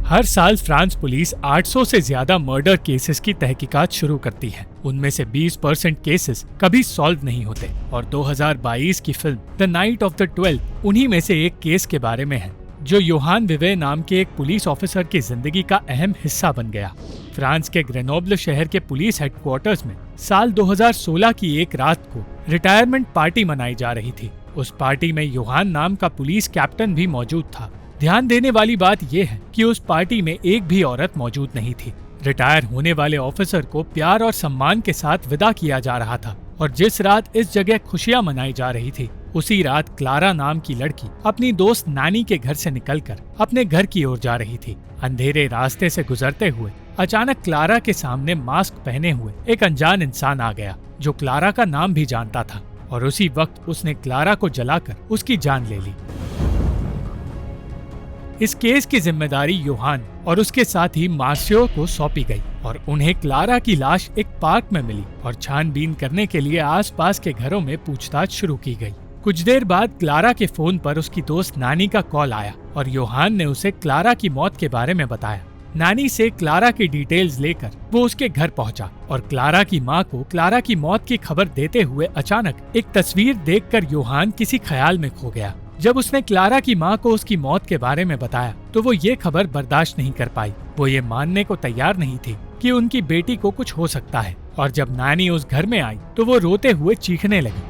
हर साल France police 800 से ज्यादा मर्डर केसेस की तहकीकात शुरू करती है। उनमें से 20% केसेस कभी सॉल्व नहीं होते और 2022 की film the night of the 12 उन्हीं में से एक केस के बारे में है, जो योहान विवे नाम के एक पुलिस ऑफिसर की जिंदगी का अहम हिस्सा बन गया। फ्रांस के ग्रेनोब्ल शहर के पुलिस हेडक्वार्टर्स में साल 2016 की एक रात को रिटायरमेंट पार्टी मनाई जा रही थी। उस पार्टी में योहान नाम का पुलिस कैप्टन भी मौजूद था। ध्यान देने वाली बात यह है कि उस पार्टी में एक भी औरत मौजूद नहीं थी। रिटायर होने वाले ऑफिसर को प्यार और सम्मान के साथ विदा किया जा रहा था और जिस रात इस जगह खुशियां मनाई जा रही थी, उसी रात क्लारा नाम की लड़की अपनी दोस्त नानी के घर से निकलकर अपने घर की ओर जा रही थी। अंधेरे रास्ते से गुजरते हुए अचानक क्लारा के सामने मास्क पहने हुए एक अनजान इंसान आ गया, जो क्लारा का नाम भी जानता था, और उसी वक्त उसने क्लारा को जलाकर उसकी जान ले ली। इस केस की जिम्मेदारी योहान और उसके साथ ही मार्सियो को सौंपी गई और उन्हें क्लारा की लाश एक पार्क में मिली और छानबीन करने के लिए आसपास के घरों में पूछताछ शुरू की गई। कुछ देर बाद क्लारा के फोन पर उसकी दोस्त नानी का कॉल आया और योहान ने उसे क्लारा की मौत के बारे में बताया। नानी से क्लारा की डिटेल्स लेकर वो उसके घर पहुंचा और क्लारा की मां को क्लारा की मौत की खबर देते हुए अचानक एक तस्वीर देखकर योहान किसी ख्याल में खो गया। जब उसने क्लारा की मां को उसकी मौत के बारे में बताया तो वो ये खबर बर्दाश्त नहीं कर पाई। वो ये मानने को तैयार नहीं थी कि उनकी बेटी को कुछ हो सकता है, और जब नानी उस घर में आई तो वो रोते हुए चीखने लगी।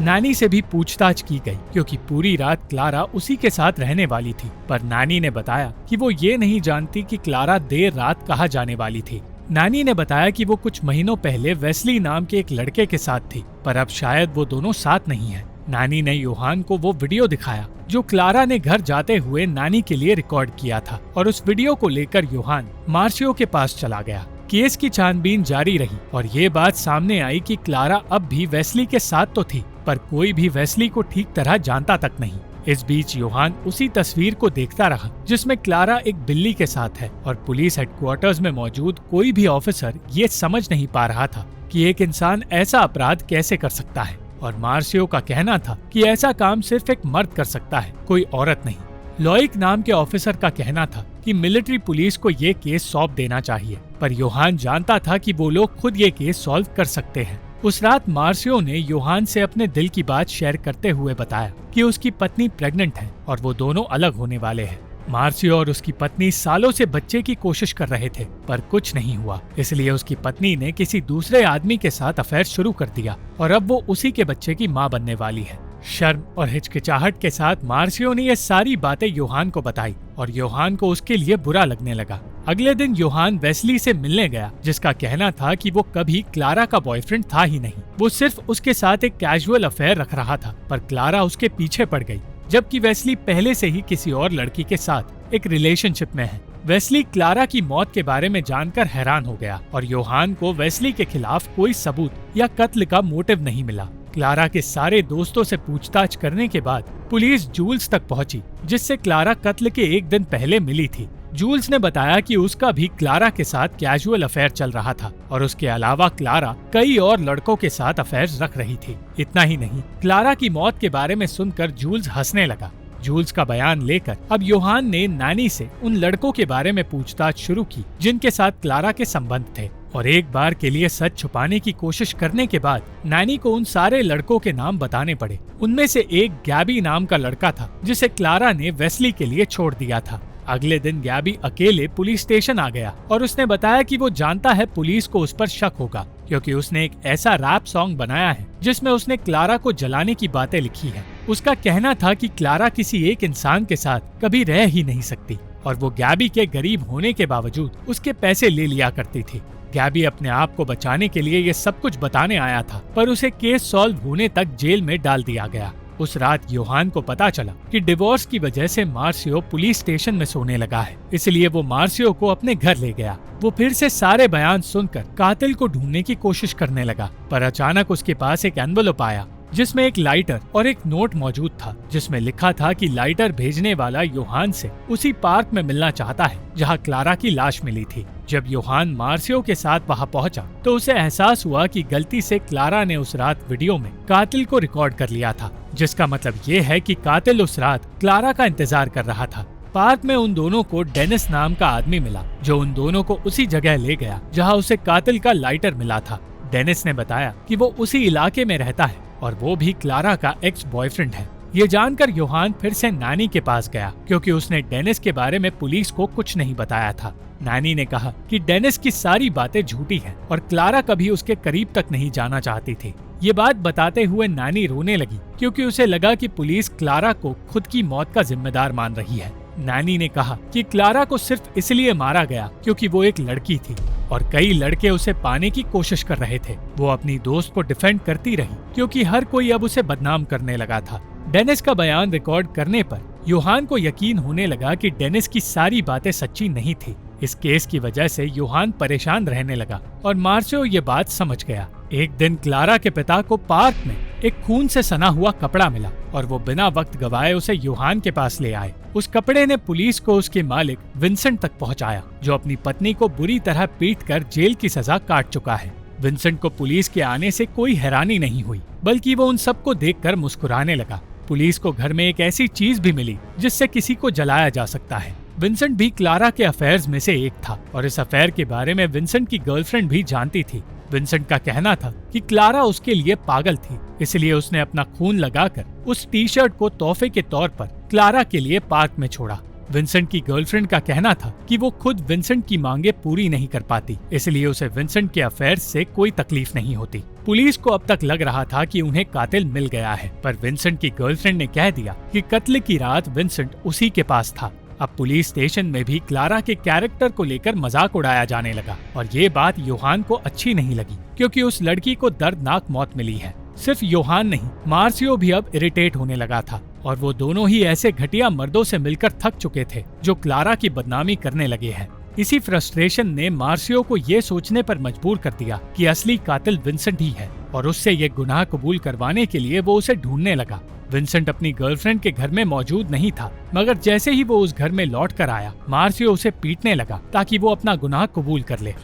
नानी से भी पूछताछ की गई क्योंकि पूरी रात क्लारा उसी के साथ रहने वाली थी, पर नानी ने बताया कि वो ये नहीं जानती कि क्लारा देर रात कहाँ जाने वाली थी। नानी ने बताया कि वो कुछ महीनों पहले वेस्ली नाम के एक लड़के के साथ थी, पर अब शायद वो दोनों साथ नहीं हैं। नानी ने योहान को वो वीडियो दिखाया जो क्लारा ने घर जाते हुए नानी के लिए रिकॉर्ड किया था, और उस वीडियो को लेकर योहान मार्सियो के पास चला गया। केस की छानबीन जारी रही और ये बात सामने आई कि क्लारा अब भी वेस्ली के साथ तो थी, पर कोई भी वेस्ली को ठीक तरह जानता तक नहीं। इस बीच योहान उसी तस्वीर को देखता रहा जिसमें क्लारा एक बिल्ली के साथ है, और पुलिस हेडक्वार्टर्स में मौजूद कोई भी ऑफिसर ये समझ नहीं पा रहा था कि एक इंसान ऐसा अपराध कैसे कर सकता है। और मार्सियो का कहना था कि ऐसा काम सिर्फ एक मर्द कर सकता है, कोई औरत नहीं। लॉइक नाम के ऑफिसर का कहना था कि मिलिट्री पुलिस को ये केस सौंप देना चाहिए, पर योहान जानता था कि वो लोग खुद ये केस सॉल्व कर सकते हैं। उस रात मार्सियो ने योहान से अपने दिल की बात शेयर करते हुए बताया कि उसकी पत्नी प्रेग्नेंट है और वो दोनों अलग होने वाले हैं। मार्सियो और उसकी पत्नी सालों से बच्चे की कोशिश कर रहे थे, पर कुछ नहीं हुआ। इसलिए उसकी पत्नी ने किसी दूसरे आदमी के साथ अफेयर शुरू कर दिया और अब वो उसी के बच्चे की मां बनने वाली है। शर्म और हिचकिचाहट के साथ मार्सियो ने ये सारी बातें योहान को बताई और योहान को उसके लिए बुरा लगने लगा। अगले दिन योहान वेस्ली से मिलने गया, जिसका कहना था कि वो कभी क्लारा का बॉयफ्रेंड था ही नहीं। वो सिर्फ उसके साथ एक कैजुअल अफेयर रख रहा था, पर क्लारा उसके पीछे पड़ गई, जबकि वेस्ली पहले से ही किसी और लड़की के साथ एक रिलेशनशिप में है। वेस्ली क्लारा की मौत के बारे में जानकर हैरान हो गया और योहान को वेस्ली के खिलाफ कोई सबूत या कत्ल का मोटिव नहीं मिला। क्लारा के सारे दोस्तों से पूछताछ करने के बाद पुलिस जूल्स तक पहुंची, जिससे क्लारा कत्ल के एक दिन पहले मिली थी। जूल्स ने बताया कि उसका भी क्लारा के साथ कैजुअल अफेयर चल रहा था और उसके अलावा क्लारा कई और लड़कों के साथ अफेयर्स रख रही थी। इतना ही नहीं, क्लारा की मौत के बारे में सुनकर जूल्स हंसने लगा। जूल्स का बयान लेकर अब योहान ने नानी से उन लड़कों के बारे में पूछताछ शुरू की जिनके साथ क्लारा के संबंध थे, और एक बार के लिए सच छुपाने की कोशिश करने के बाद नानी को उन सारे लड़कों के नाम बताने पड़े। उनमें से एक गैबी नाम का लड़का था जिसे क्लारा ने वेस्ली के लिए छोड़ दिया था। अगले दिन गैबी अकेले पुलिस स्टेशन आ गया और उसने बताया कि वो जानता है पुलिस को उस पर शक होगा, क्योंकि उसने एक ऐसा रैप सॉन्ग बनाया है जिसमें उसने क्लारा को जलाने की बातें लिखी है। उसका कहना था कि क्लारा किसी एक इंसान के साथ कभी रह ही नहीं सकती और वो गैबी के गरीब होने के बावजूद उसके पैसे ले लिया करती थी। गैबी अपने आप को बचाने के लिए ये सब कुछ बताने आया था, पर उसे केस सॉल्व होने तक जेल में डाल दिया गया। उस रात योहान को पता चला कि डिवोर्स की वजह से मार्सियो पुलिस स्टेशन में सोने लगा है, इसलिए वो मार्सियो को अपने घर ले गया। वो फिर से सारे बयान सुनकर कातिल को ढूंढने की कोशिश करने लगा, पर अचानक उसके पास एक एनवेलप आया जिसमें एक लाइटर और एक नोट मौजूद था, जिसमें लिखा था कि लाइटर भेजने वाला योहान से उसी पार्क में मिलना चाहता है जहां क्लारा की लाश मिली थी। जब योहान मार्सियो के साथ वहां पहुंचा तो उसे एहसास हुआ कि गलती से क्लारा ने उस रात वीडियो में कातिल को रिकॉर्ड कर लिया था, जिसका मतलब ये है कि कातिल उस रात क्लारा का इंतजार कर रहा था। पार्क में उन दोनों को डेनिस नाम का आदमी मिला, जो उन दोनों को उसी जगह ले गया जहां उसे कातिल का लाइटर मिला था। डेनिस ने बताया कि वो उसी इलाके में रहता है और वो भी क्लारा का एक्स बॉयफ्रेंड है। ये जानकर योहान फिर से नानी के पास गया, क्योंकि उसने डेनिस के बारे में पुलिस को कुछ नहीं बताया था। नानी ने कहा कि डेनिस की सारी बातें झूठी हैं और क्लारा कभी उसके करीब तक नहीं जाना चाहती थी। ये बात बताते हुए नानी रोने लगी, क्योंकि उसे लगा कि पुलिस क्लारा को खुद की मौत का जिम्मेदार मान रही है। नानी ने कहा कि क्लारा को सिर्फ इसलिए मारा गया क्योंकि वो एक लड़की थी और कई लड़के उसे पाने की कोशिश कर रहे थे। वो अपनी दोस्त को डिफेंड करती रही, क्योंकि हर कोई अब उसे बदनाम करने लगा था। डेनिस का बयान रिकॉर्ड करने पर योहान को यकीन होने लगा कि डेनिस की सारी बातें सच्ची नहीं थी। इस केस की वजह से योहान परेशान रहने लगा और मार्सियो ये बात समझ गया। एक दिन क्लारा के पिता को पार्क में एक खून से सना हुआ कपड़ा मिला और वो बिना वक्त गवाए उसे योहान के पास ले आए। उस कपड़े ने पुलिस को उसके मालिक विंसेंट तक पहुंचाया, जो अपनी पत्नी को बुरी तरह पीटकर जेल की सजा काट चुका है। विंसेंट को पुलिस के आने से कोई हैरानी नहीं हुई, बल्कि वो उन सबको देखकर मुस्कुराने लगा। पुलिस को घर में एक ऐसी चीज भी मिली जिससे किसी को जलाया जा सकता है। विंसेंट भी क्लारा के अफेयर्स में से एक था और इस अफेयर के बारे में विंसेंट की गर्लफ्रेंड भी जानती थी। विंसेंट का कहना था कि क्लारा उसके लिए पागल थी, इसलिए उसने अपना खून लगाकर उस टी शर्ट को तोहफे के तौर पर क्लारा के लिए पार्क में छोड़ा। विंसेंट की गर्लफ्रेंड का कहना था कि वो खुद विंसेंट की मांगे पूरी नहीं कर पाती, इसलिए उसे विंसेंट के अफेयर से कोई तकलीफ नहीं होती। पुलिस को अब तक लग रहा था कि उन्हें कातिल मिल गया है, पर विंसेंट की गर्लफ्रेंड ने कह दिया कि कत्ल की रात विंसेंट उसी के पास था। अब पुलिस स्टेशन में भी क्लारा के कैरेक्टर को लेकर मजाक उड़ाया जाने लगा और ये बात योहान को अच्छी नहीं लगी, क्योंकि उस लड़की को दर्दनाक मौत मिली है। सिर्फ योहान नहीं, मार्सियो भी अब इरिटेट होने लगा था और वो दोनों ही ऐसे घटिया मर्दों से मिलकर थक चुके थे जो क्लारा की बदनामी करने लगे हैं। इसी फ्रस्ट्रेशन ने मार्सियो को ये सोचने पर मजबूर कर दिया कि असली कातिल विंसेंट ही है और उससे ये गुनाह कबूल करवाने के लिए वो उसे ढूंढने लगा। विंसेंट अपनी गर्लफ्रेंड के घर में मौजूद नहीं था, मगर जैसे ही वो उस घर में लौट कर आया, मार्सियो उसे पीटने लगा ताकि वो अपना गुनाह कबूल कर ले।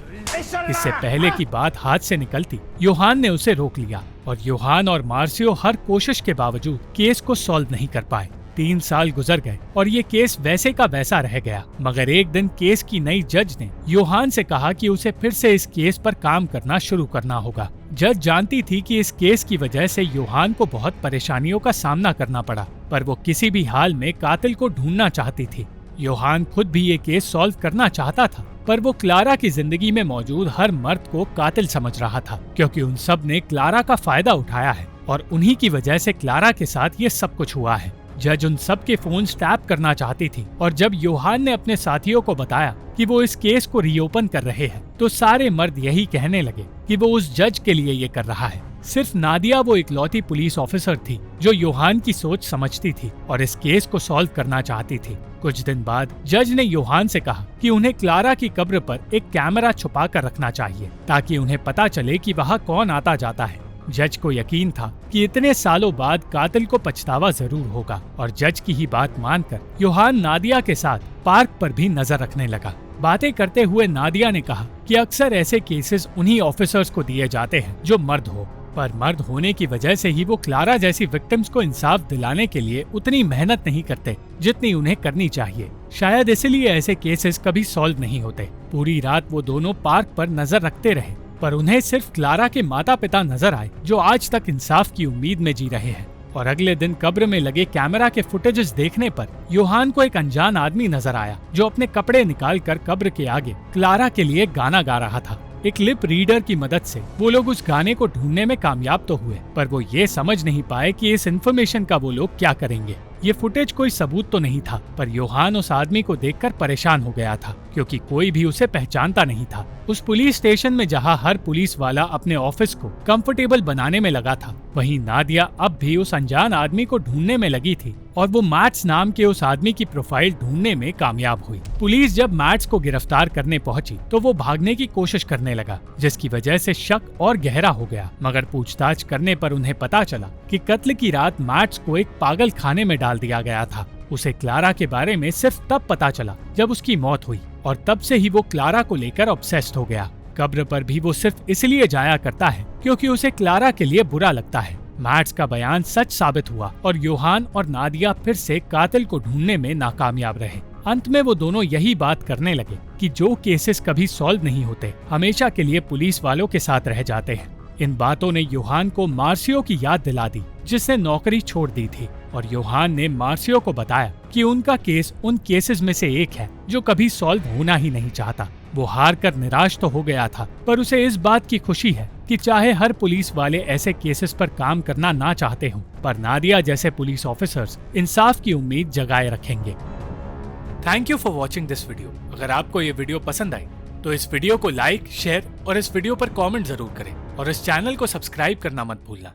इससे पहले की बात हाथ से निकलती, योहान ने उसे रोक लिया और योहान और मार्सियो हर कोशिश के बावजूद केस को सॉल्व नहीं कर पाए। 3 साल गुजर गए और ये केस वैसे का वैसा रह गया, मगर एक दिन केस की नई जज ने योहान से कहा कि उसे फिर से इस केस पर काम करना शुरू करना होगा। जज जानती थी कि इस केस की वजह से योहान को बहुत परेशानियों का सामना करना पड़ा, पर वो किसी भी हाल में कातिल को ढूंढना चाहती थी। योहान खुद भी ये केस सॉल्व करना चाहता था, पर वो क्लारा की जिंदगी में मौजूद हर मर्द को कातिल समझ रहा था, क्योंकि उन सब ने क्लारा का फायदा उठाया है और उन्हीं की वजह से क्लारा के साथ ये सब कुछ हुआ है। जज उन सब के फोन टैप करना चाहती थी और जब योहान ने अपने साथियों को बताया कि वो इस केस को रीओपन कर रहे हैं, तो सारे मर्द यही कहने लगे कि वो उस जज के लिए ये कर रहा है। सिर्फ नादिया वो इकलौती पुलिस ऑफिसर थी जो योहान की सोच समझती थी और इस केस को सॉल्व करना चाहती थी। कुछ दिन बाद जज ने योहान से कहा कि उन्हें क्लारा की कब्र पर एक कैमरा छुपा कर रखना चाहिए, ताकि उन्हें पता चले कि वहाँ कौन आता जाता है। जज को यकीन था कि इतने सालों बाद कातिल को पछतावा जरूर होगा और जज की ही बात मानकर योहान नादिया के साथ पार्क पर भी नजर रखने लगा। बातें करते हुए नादिया ने कहा कि अक्सर ऐसे केसेस उन्हीं ऑफिसर्स को दिए जाते हैं जो मर्द हो, पर मर्द होने की वजह से ही वो क्लारा जैसी विक्टिम्स को इंसाफ दिलाने के लिए उतनी मेहनत नहीं करते जितनी उन्हें करनी चाहिए। शायद इसलिए ऐसे केसेस कभी सॉल्व नहीं होते। पूरी रात वो दोनों पार्क पर नजर रखते रहे, पर उन्हें सिर्फ क्लारा के माता पिता नजर आए जो आज तक इंसाफ की उम्मीद में जी रहे हैं। और अगले दिन कब्र में लगे कैमरा के फुटेजेस देखने पर योहान को एक अनजान आदमी नजर आया जो अपने कपड़े निकालकर कब्र के आगे क्लारा के लिए गाना गा रहा था। एक लिप रीडर की मदद से वो लोग उस गाने को ढूंढने में कामयाब तो हुए, पर वो ये समझ नहीं पाए कि इस इन्फॉर्मेशन का वो लोग क्या करेंगे। ये फुटेज कोई सबूत तो नहीं था, पर योहान उस आदमी को देखकर परेशान हो गया था, क्योंकि कोई भी उसे पहचानता नहीं था। उस पुलिस स्टेशन में जहां हर पुलिस वाला अपने ऑफिस को कंफर्टेबल बनाने में लगा था, वहीं नादिया अब भी उस अनजान आदमी को ढूंढने में लगी थी और वो मैट्स नाम के उस आदमी की प्रोफाइल ढूंढने में कामयाब हुई। पुलिस जब मैट्स को गिरफ्तार करने पहुंची तो वो भागने की कोशिश करने लगा, जिसकी वजह से शक और गहरा हो गया। मगर पूछताछ करने पर उन्हें पता चला कि कत्ल की रात मैट्स को एक पागल खाने में डाल दिया गया था। उसे क्लारा के बारे में सिर्फ तब पता चला जब उसकी मौत हुई और तब से ही वो क्लारा को लेकर ऑब्सेस्ड हो गया। कब्र पर भी वो सिर्फ इसलिए जाया करता है क्योंकि उसे क्लारा के लिए बुरा लगता है, मैट्स का बयान सच साबित हुआ और योहान और नादिया फिर से कातिल को ढूंढने में नाकामयाब रहे। अंत में वो दोनों यही बात करने लगे कि जो केसेस कभी सॉल्व नहीं होते हमेशा के लिए पुलिस वालों के साथ रह जाते हैं। इन बातों ने योहान को मार्सियो की याद दिला दी जिसने नौकरी छोड़ दी थी, और योहान ने मार्सियो को बताया कि उनका केस उन केसेस में से एक है जो कभी सॉल्व होना ही नहीं चाहता। वो हार कर निराश तो हो गया था, पर उसे इस बात की खुशी है कि चाहे हर पुलिस वाले ऐसे केसेस पर काम करना ना चाहते हों, पर नादिया जैसे पुलिस ऑफिसर्स इंसाफ की उम्मीद जगाए रखेंगे। Thank you for watching this video. अगर आपको ये वीडियो पसंद आई तो इस वीडियो को लाइक, शेयर और इस वीडियो पर कमेंट जरूर करें और इस चैनल को सब्सक्राइब करना मत भूलना।